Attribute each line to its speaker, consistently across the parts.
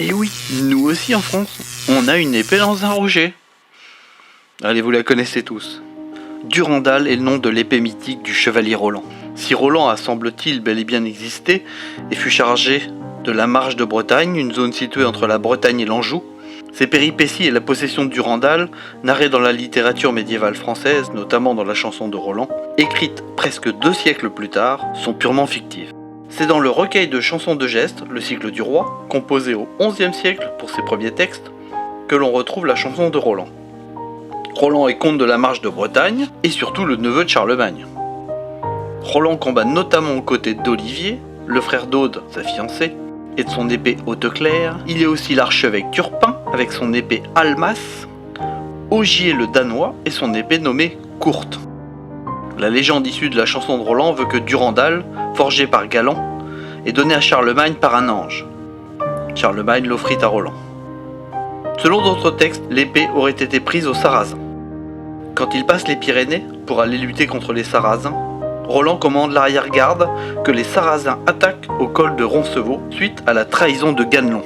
Speaker 1: Et oui, nous aussi en France, on a une épée dans un rocher. Allez, vous la connaissez tous. Durandal est le nom de l'épée mythique du chevalier Roland. Si Roland a semble-t-il bel et bien existé et fut chargé de la Marche de Bretagne, une zone située entre la Bretagne et l'Anjou, ses péripéties et la possession de Durandal, narrées dans la littérature médiévale française, notamment dans la chanson de Roland, écrite presque 2 siècles plus tard, sont purement fictives. C'est dans le recueil de chansons de gestes, le cycle du roi, composé au XIe siècle pour ses premiers textes, que l'on retrouve la chanson de Roland. Roland est comte de la Marche de Bretagne et surtout le neveu de Charlemagne. Roland combat notamment aux côtés d'Olivier, le frère d'Aude, sa fiancée, et de son épée Hauteclair. Il est aussi l'archevêque Turpin avec son épée Almas, Ogier le Danois et son épée nommée Courte. La légende issue de la chanson de Roland veut que Durandal, forgé par Galan, est donné à Charlemagne par un ange. Charlemagne l'offrit à Roland. Selon d'autres textes, l'épée aurait été prise aux Sarrasins. Quand il passe les Pyrénées pour aller lutter contre les Sarrasins, Roland commande l'arrière-garde que les Sarrasins attaquent au col de Roncevaux suite à la trahison de Ganelon.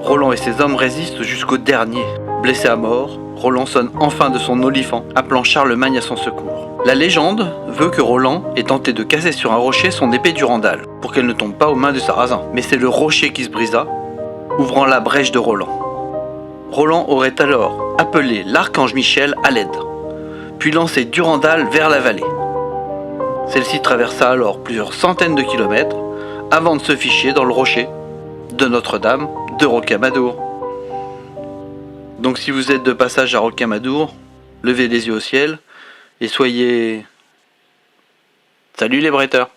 Speaker 1: Roland et ses hommes résistent jusqu'au dernier. Blessé à mort, Roland sonne enfin de son olifant, appelant Charlemagne à son secours. La légende veut que Roland ait tenté de casser sur un rocher son épée Durandal, pour qu'elle ne tombe pas aux mains des Sarrasins. Mais c'est le rocher qui se brisa, ouvrant la brèche de Roland. Roland aurait alors appelé l'archange Michel à l'aide, puis lancé Durandal vers la vallée. Celle-ci traversa alors plusieurs centaines de kilomètres avant de se ficher dans le rocher de Notre-Dame de Rocamadour. Donc si vous êtes de passage à Rocamadour, levez les yeux au ciel et soyez... Salut les bretteurs!